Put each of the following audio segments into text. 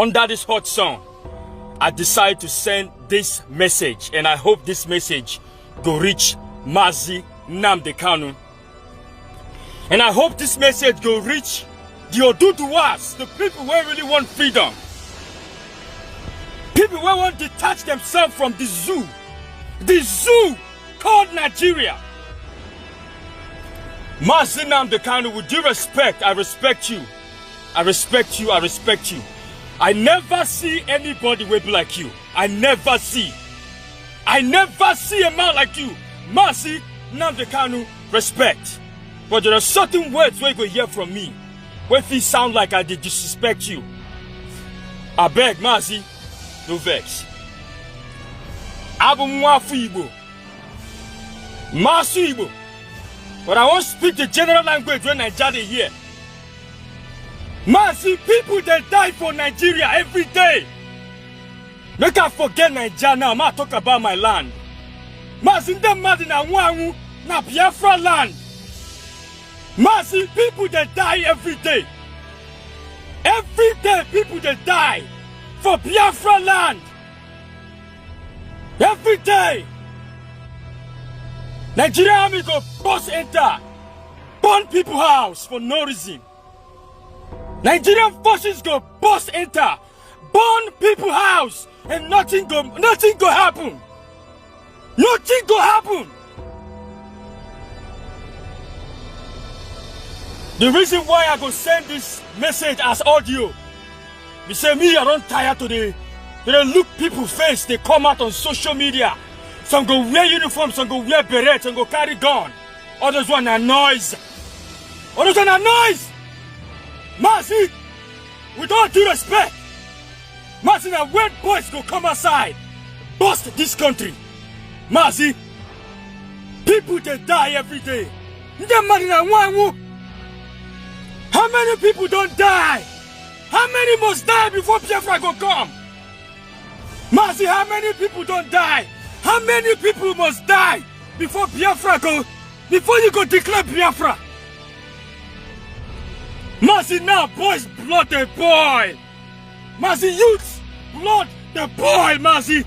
Under this hot sun, I decide to send this message, and I hope this message go reach Mazi Nnamdi Kanu. And I hope this message go reach the Oduduwas, the people who really want freedom. People who want to detach themselves from the zoo called Nigeria. Mazi Nnamdi Kanu, with due respect, I respect you. I respect you, I respect you. I never see anybody will be like you. I never see a man like you. Mazi Nnamdi Kanu, respect. But there are certain words where you go hear from me, where if it sound like I did disrespect you. I beg, Mazi, no vex. Abu Mwafu Igbo. Masu Igbo. But I won't speak the general language when Nigeria here. Mazi, people they die for Nigeria every day. Make I forget Nigeria now, I talk about my land. Mazi, them mad in Wangu, na Biafra land. Mazi, people they die every day. Every day people they die for Biafra land. Every day. Nigeria army go bust enter, burn people house for no reason. Nigerian forces go bust enter, burn people house, and nothing go happen. Nothing go happen. The reason why I go send this message as audio, we say me I don't tire today. They look people face, they come out on social media. Some go wear uniform, some go wear beret, some go carry gun. Others want a noise. Others want a noise. Mazi, with all due respect, Mazi, now when boys go come outside, bust this country. Mazi, people they die every day. How many people don't die? How many must die before Biafra go come? Mazi, how many people don't die? How many people must die before Biafra go, before you go declare Biafra? Mazi, now boys blood they boil. Mazi, youths blood they boil, Mazi.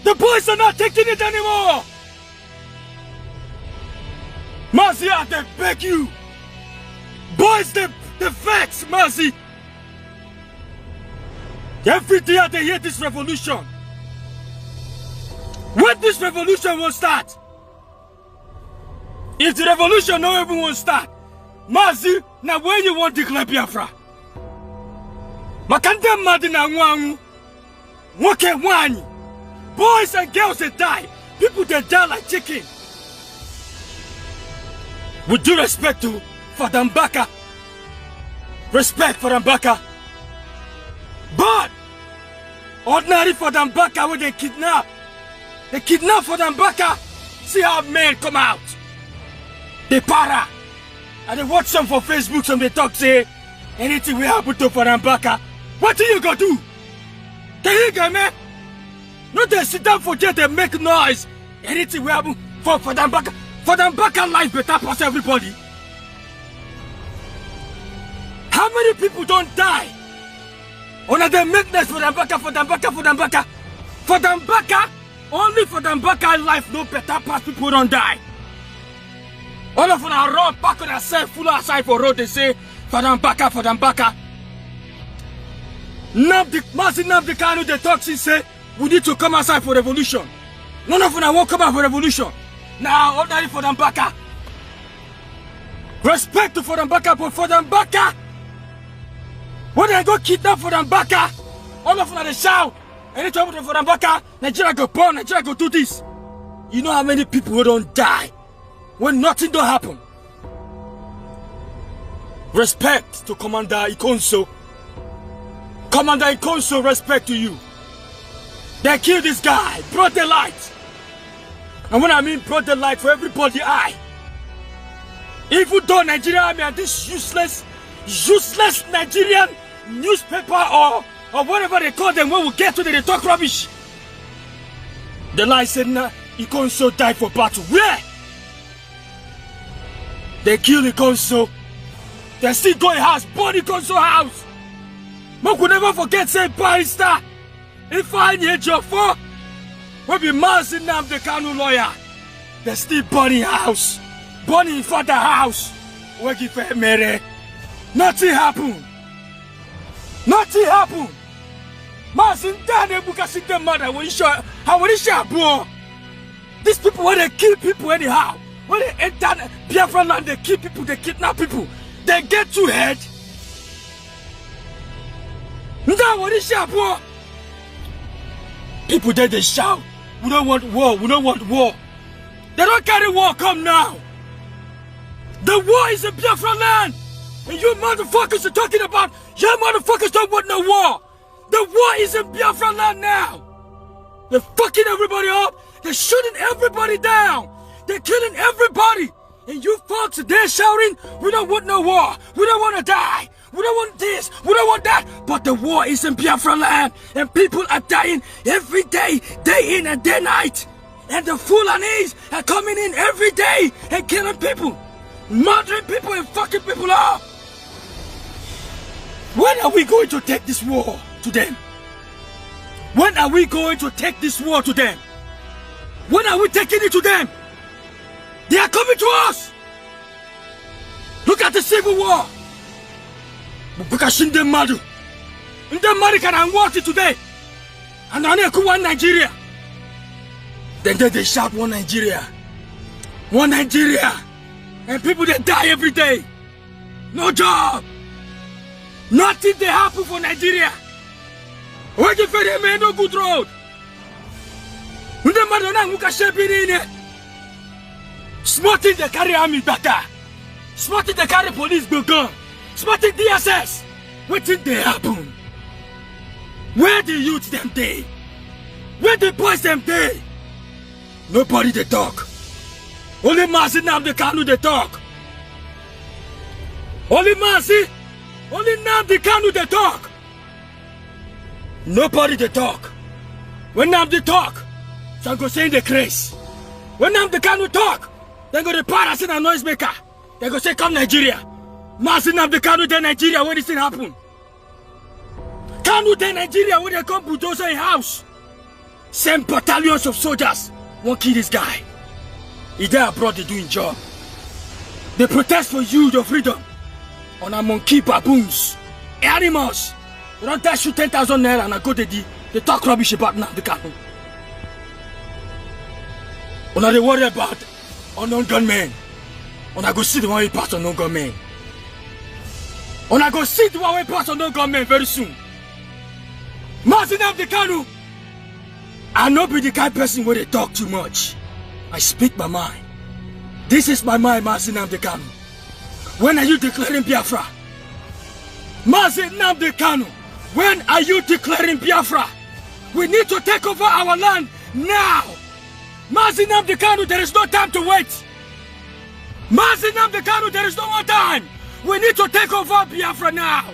The boys are not taking it anymore. Mazi, I they beg you. Boys, the facts, Mazi. Every day they hear this revolution. When this revolution will start? If the revolution no even will start, Mazi, now where you want to declare Biafra? Makande Madina Wangu, Woke Wani. Boys and girls they die. People they die like chicken. With due respect to Fada Mbaka. Respect for Mbaka. But ordinary Fada Mbaka when they kidnap. They kidnap Fada Mbaka. See how men come out. They para. And they watch some for Facebook, some they talk say anything will happen to Fada Mbaka. What do you go do? Can you get me? Not they sit down for just they make noise. Anything will happen for Fada Mbaka. Fada Mbaka life better pass everybody. How many people don't die? Only they make this Fada Mbaka, Fada Mbaka, Fada Mbaka. Fada Mbaka, only Fada Mbaka life no better pass people don't die. All of them are run back on themselves, full outside for road, they say Fada Mbaka, Fada Mbaka. Mazi Nnamdi Kanu, the toxic say we need to come outside for revolution. None of them won't come out for revolution. Now, ordinary Fada Mbaka. Respect to Fada Mbaka, but Fada Mbaka, when they go kidnap Fada Mbaka, all of them they shout, anytime with Fada Mbaka, Nigeria go burn, Nigeria go do this. You know how many people who don't die when nothing don't happen? Respect to Commander Ikonso. Commander Ikonso, respect to you. They killed this guy, brought the light. And when I mean brought the light for everybody eye. Even though Nigerian army and this useless Nigerian newspaper or whatever they call them, when we get to them, they talk rubbish. The light said, nah, Ikonso died for battle. Where? They killed Ikonso. They still go in house, burn Ikonso house. But we never forget, say, barrister. If I need your for, we be Mazi Nnamdi Kanu lawyer. They still burning house. Burning father house. We give a mere. Nothing happen. Nothing happen. Mazi Nnamdi Bukasi the mother when you bro. These people when they kill people anyhow. When they enter Biafra land, they kill people, they kidnap people. They get to head. Now what is your bro? People there they shout, we don't want war, we don't want war. They don't carry war, come now. The war is in Biafra land. And you motherfuckers are talking about, you motherfuckers don't want no war. The war is in Biafra land now. They're fucking everybody up. They're shooting everybody down. They're killing everybody. And you folks are there shouting, we don't want no war. We don't want to die. We don't want this. We don't want that. But the war is in Biafra land. And people are dying every day, day in and day night. And the Fulanis are coming in every day and killing people. Murdering people and fucking people up. When are we going to take this war to them? When are we going to take this war to them? When are we taking it to them? They are coming to us. Look at the civil war. Because in the madu, can watch it today. And I know one Nigeria. Then they shout one Nigeria. One Nigeria. And people they die every day. No job. Nothing they happen for Nigeria. Waiting for them no good road. Smarting they carry army better. Smarting they carry police gun. Smarting DSS. What did they happen? Where the youth them day? Where the boys them day? Nobody they talk. Only Mazi Nnamdi Kanu they talk. Only Mazi. Only Nnamdi Kanu they talk. Nobody they talk. When Nnamdi talk, so go say in the craze. When Nnamdi Kanu talk, they go to pass in a noisemaker. They go say come Nigeria. Mazi Nnamdi Kanu de Nigeria when this thing happen. Kanu de Nigeria when they come bulldozer in house. Same battalions of soldiers won't kill this guy. He there abroad they doing job. They protest for you, your freedom. On a monkey baboons, animals. You don't dash you 10,000 naira and I go to they talk rubbish about Nnamdi Kanu. When they worry about unknown gunmen, when I go see the one we pass unknown gunmen. When I go see the one we pass unknown gunmen very soon. Mazi Nnamdi Kanu, I not be the kind of person where they talk too much. I speak my mind. This is my mind, Mazi Nnamdi Kanu. When are you declaring Biafra? Mazi Nnamdi Kanu, when are you declaring Biafra? We need to take over our land now. Mazi Nnamdi Kanu, there is no time to wait. Mazi Nnamdi Kanu, there is no more time. We need to take over Biafra now.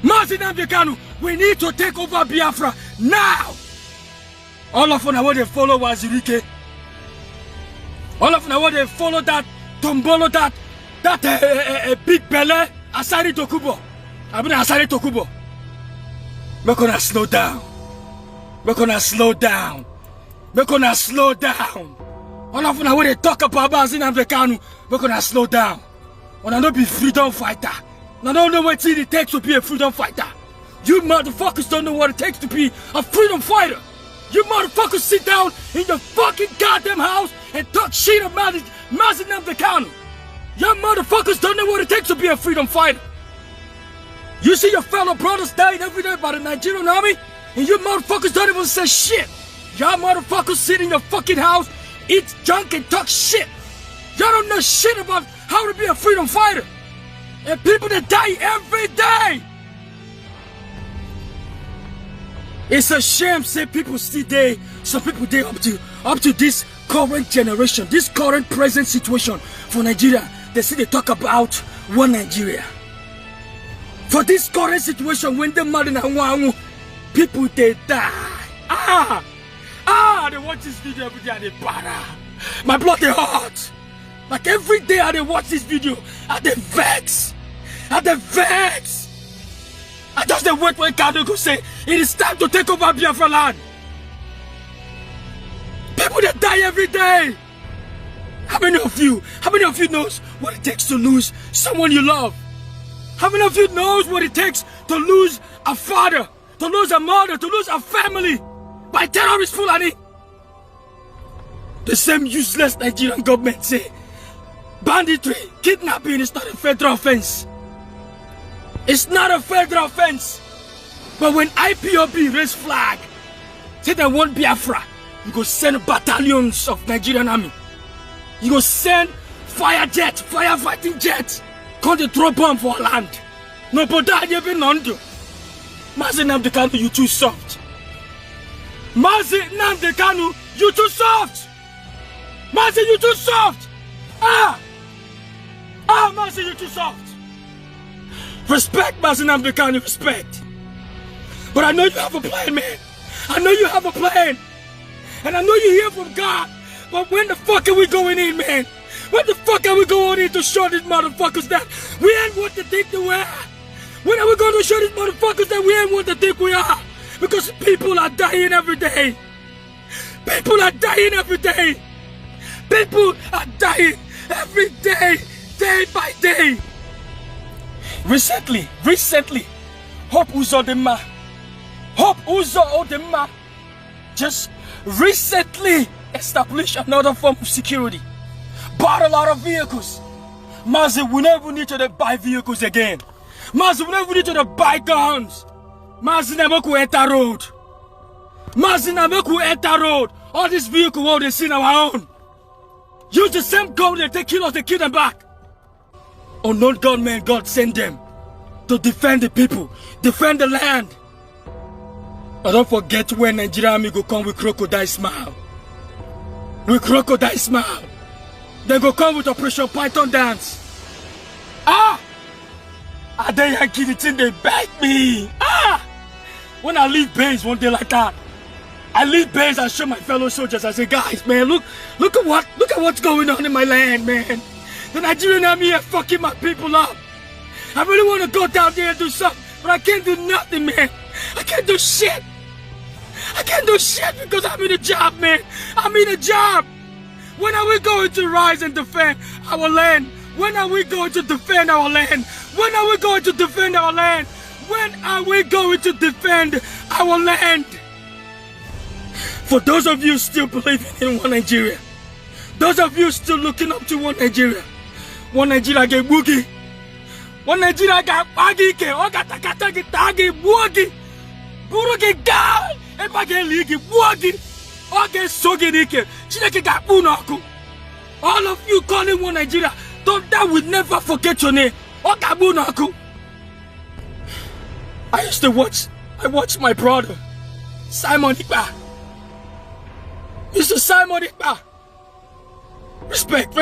Mazi Nnamdi Kanu, we need to take over Biafra now. All of them want to follow Wazirike. All of them want to follow that Tombolo, that big belly, Asari Tokubo. I mean Asari Tokubo. We're gonna slow down. We're gonna slow down. We're gonna slow down. All of them when they talk about Mazi Nnamdi Kanu, we're gonna slow down. When I don't be freedom fighter. I don't know what it takes to be a freedom fighter. You motherfuckers don't know what it takes to be a freedom fighter. You motherfuckers sit down in your fucking goddamn house and talk shit about it, Mazi Nnamdi Kanu. You motherfuckers don't know what it takes to be a freedom fighter. You see your fellow brothers dying every day by the Nigerian army, and you motherfuckers don't even say shit. Y'all motherfuckers sit in your fucking house, eat junk and talk shit. Y'all don't know shit about how to be a freedom fighter. And people that die every day. It's a shame, say people still there, some people there up to this current generation, this current present situation for Nigeria. They see they talk about one Nigeria. For this current situation, when they mad in Anwangu, people they die. They watch this video every day and they para. My blood they hot. Like every day I they watch this video and they vex. And they vex. I just the wait when Kanu go say it is time to take over Biafra land. People that die every day. How many of you knows what it takes to lose someone you love? How many of you knows what it takes to lose a father, to lose a mother, to lose a family by terrorist Fulani? The same useless Nigerian government say banditry, kidnapping is not a federal offense. It's not a federal offense. But when IPOB raise flag, say they want Biafra, you go send battalions of Nigerian army. You go send fire jets, firefighting jets, come to throw bomb for our land. No, but that you been on to. Mazi Nnamdi Kanu, you too soft. Mazi Nnamdi Kanu, you too soft. Mazi, you too soft. Mazi, you too soft. Respect, Mazi Nnamdi Kanu, respect. But I know you have a plan, man. I know you have a plan. And I know you hear from God. But when the fuck are we going in, man? When the fuck are we going in to show these motherfuckers that we ain't what they think they are? When are we going to show these motherfuckers that we ain't what they think we are? Because people are dying every day. People are dying every day. People are dying every day, day by day. Recently, Hope Uzodinma just recently established another form of security. Bought a lot of vehicles. Mazi, we never need to buy vehicles again. Mazi, we never need to buy guns. Mazi, never could enter road. Mazi, never could enter road. All these vehicles, all they see on our own. Use the same gun that they kill us, they kill them back. Unknown gunmen, God send them to defend the people, defend the land. But don't forget when Nigerian army go come with crocodile smile. With crocodile smile. They go come with Operation Python dance. They Yankee the thing, they bite me. When I leave base one day like that, I leave base and show my fellow soldiers. I say, guys, man, look at what's going on in my land, man. The Nigerian army are fucking my people up. I really want to go down there and do something, but I can't do nothing, man. I can't do shit. I can't do shit because I'm in a job, man. I'm in a job. When are we going to rise and defend our land? When are we going to defend our land? When are we going to defend our land? When are we going to defend our land? For those of you still believing in one Nigeria, those of you still looking up to one Nigeria get boogie. One Nigeria got baggy, ogatakatagi tagi boogie. Burugi gal, ebage ligi boogie. Oge soginike, chineke got bunaku. All of you calling one Nigeria, that will never forget your name. Oga bunaku. I watched my brother, Simon Ikpa. Mr. Simon Ikpa. Respect,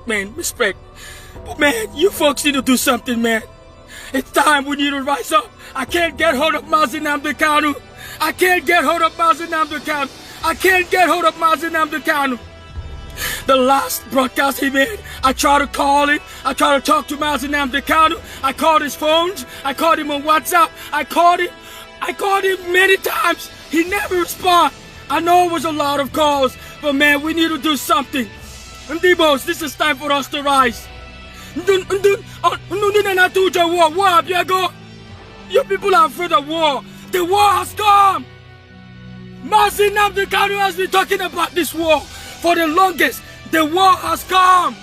man, respect. But man, you folks need to do something, man. It's time we need to rise up. I can't get hold of Mazi Nnamdi Kanu. I can't get hold of Mazi Nnamdi Kanu. The last broadcast he made, I tried to call him. I tried to talk to Mazi Nnamdi Kanu. I called his phones. I called him on WhatsApp. I called him many times. He never responded. I know it was a lot of calls, but man, we need to do something. Ndibos, this is time for us to rise. You people are afraid of war. The war has come. Mazi Nnamdi Kanu has been talking about this war for the longest. The war has come.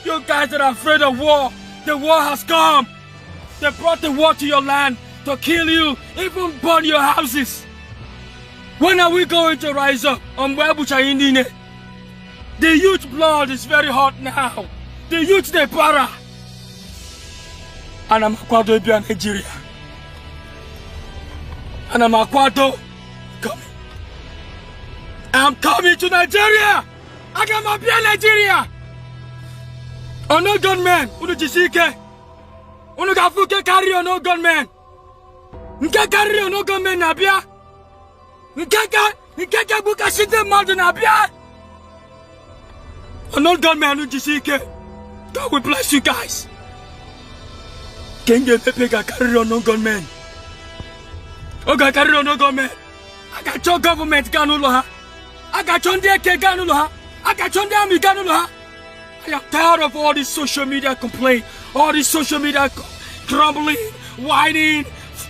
You guys that are afraid of war, the war has come. They brought the war to your land to kill you, even burn your houses. When are we going to rise up? The youth blood is very hot now. The youth they para. And I'm Akwado Ebia Nigeria. And I'm Akwado coming. I'm coming to Nigeria. I got my Ebia Nigeria. Oh no gunman, Unu Jisike. Unu Gafuke carry on no gunman. Nka carry on no gunman Nabia. Nka buka shite madu Nabia. Oh no gunman Unu Jisike. God will bless you guys. Kenge Pepe got carried on no gunmen. Oh, got carried on no gunmen. I got your government Ganuloha. I got your DK Ganuloha. I got your Dami Ganuloha. I am tired of all this social media complaint, all this social media grumbling, whining,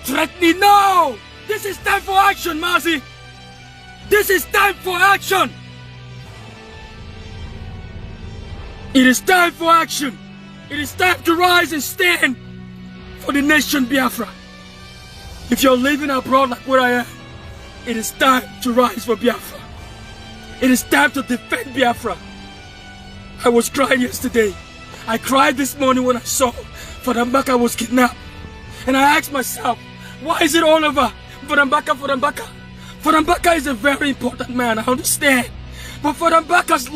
threatening. No! This is time for action, Mazi. This is time for action. It is time for action. It is time to rise and stand for the nation Biafra. If you're living abroad like where I am, it is time to rise for Biafra. It is time to defend Biafra. I was crying yesterday. I cried this morning when I saw Father Mbaka was kidnapped. And I asked myself, why is it all over? Father Mbaka, Father Mbaka. Father Mbaka is a very important man, I understand. But Father Mbaka's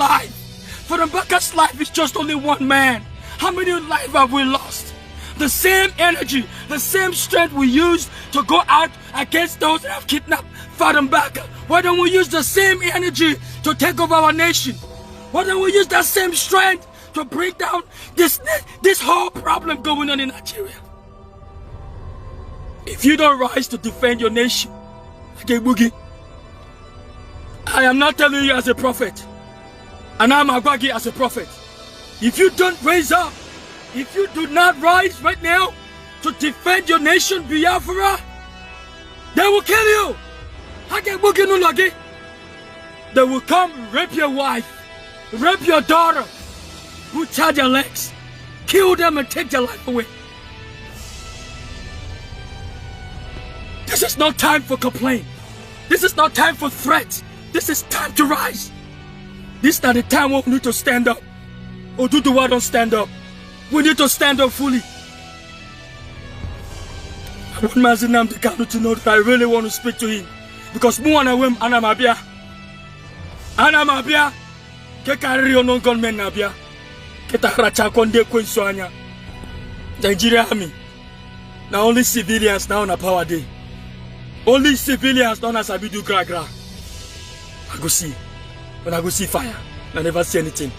life is just only one man. How many lives have we lost? The same energy, the same strength we used to go out against those that have kidnapped Father Mbaka. Why don't we use the same energy to take over our nation? Why don't we use that same strength to bring down this whole problem going on in Nigeria? If you don't rise to defend your nation, okay, Boogie, I am not telling you as a prophet, and I'm Agwagi as a prophet. If you don't raise up, if you do not rise right now to defend your nation, Biafra, they will kill you. Okay, Boogie Nulagi. They will come rape your wife, rape your daughter, butcher their legs, kill them and take their life away. This is not time for complaint. This is not time for threats. This is time to rise. This is not the time when we need to stand up. Or do the word don't stand up. We need to stand up fully. I want Mazi Nnamdi Kanu to know that I really want to speak to him. Because Muanawem Anamabia. Anamabia. Kekari no gunmen Nabia. Ketaracha Konde Kwensuanya. Nigeria Army. Now only civilians now on a power day. Only civilians don't as Abidu Gragra. I go see. When I go see fire, I never see anything.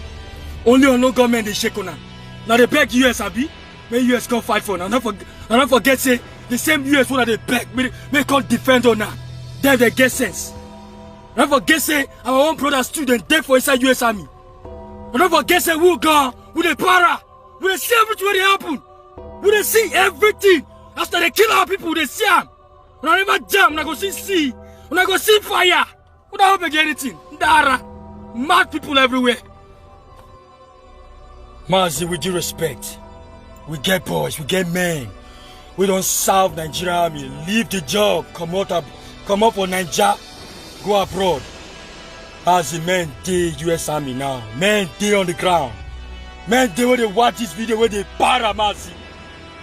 Only on no government they shake on now. Now they beg US Abi. May US come fight for now. Not forget say the same US one that they beg. May come defend on now. Then they get sense. Don't forget say our own brother student dead for inside US Army. Don't forget say we gone with the para. We see everything what happen. We see everything. After they kill our people, they see them. When I never jam, when I go see, when I go see fire, we don't hope again anything. Mad people everywhere. Mazi, with due respect, we get boys, we get men. We don't serve Nigeria Army. Leave the job, come up for Nigeria, go abroad. Mazi, men, they US Army now. Men, they on the ground. Men, they where they watch this video, where they para Mazi.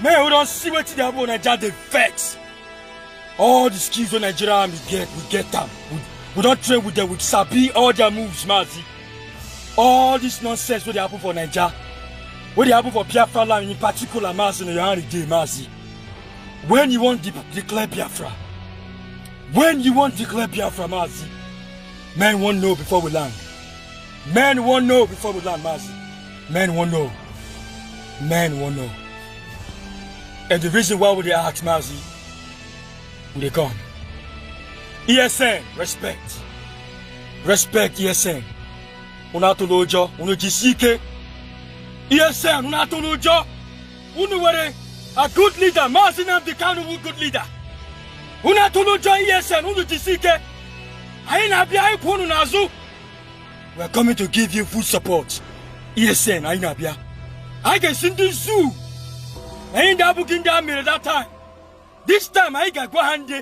Men, we don't see what they have on Nigeria, they vex. All the skills on Nigeria Army get, we get them. We don't train with them, we sabi all their moves, Mazi. All this nonsense what they happen for Nigeria, what they happen for Biafra land in particular, Mazi, in your hand day, Mazi. When you want to declare Biafra, Mazi, men won't know before we land. Men won't know before we land, Mazi. Men won't know. Men won't know. And the reason why would they ask, Mazi, when they come. ESN, respect. Respect ESN. Unatolojo, unojisike. ESN, unatolojo. Unuwere, a good leader. Mazi Nnamdi Kanu, good leader. Unatolojo ESN, unojisike. Ainabia iponu nazu. We are coming to give you full support. ESN, Ainabia. I can send the zoo. I ain't that booking down me at that time. This time I got go handy.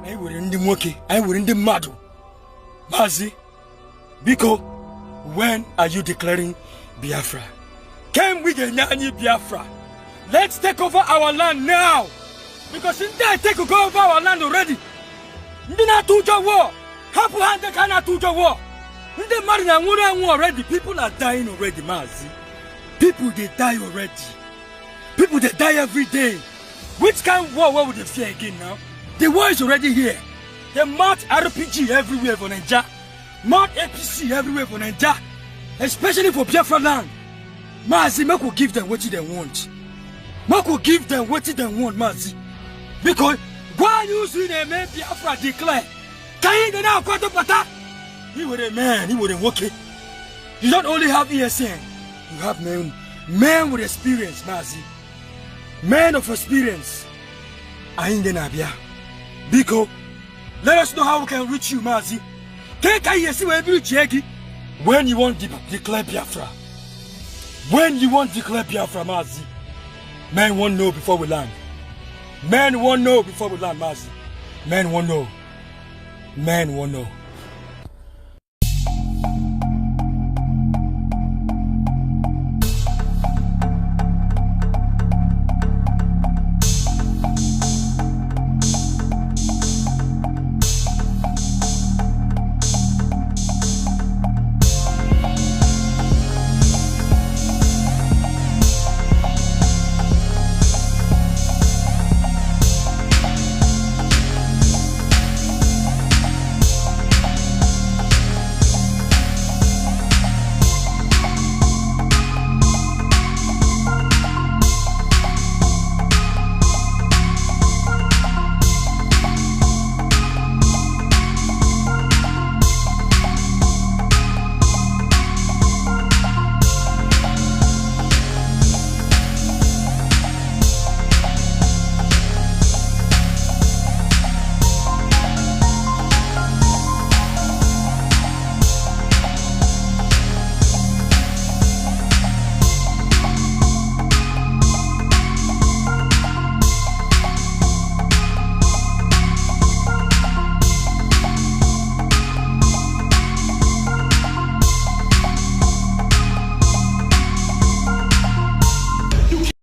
I were in the monkey. I were in the madu. Mazi, Biko, when are you declaring Biafra? Can we get Nyani Biafra? Let's take over our land now. Because in there take over our land already. Ndina tuja war. Hapu hande kana tuja war. Nde marina war already. People are dying already, Mazi. People they die already. People they die every day. Which kind of war would they fear again now? The war is already here. They mark RPG everywhere for Nigeria. Mark APC everywhere for Nigeria. Especially for Biafra land. Mazi, make we give them what they want. Make we give them what they want, Mazi. Because why you see the man Biafra declare? Can you now quite pata? He was a man, he wouldn't work it. You don't only have ESN, you have men with experience, Mazi. Men of experience. I ain't gonna be. Because let us know how we can reach you, Mazi. When you want to declare Biafra. When you want to declare Biafra, Mazi. Men won't know before we land. Men won't know before we land, Mazi. Men won't know. Men won't know.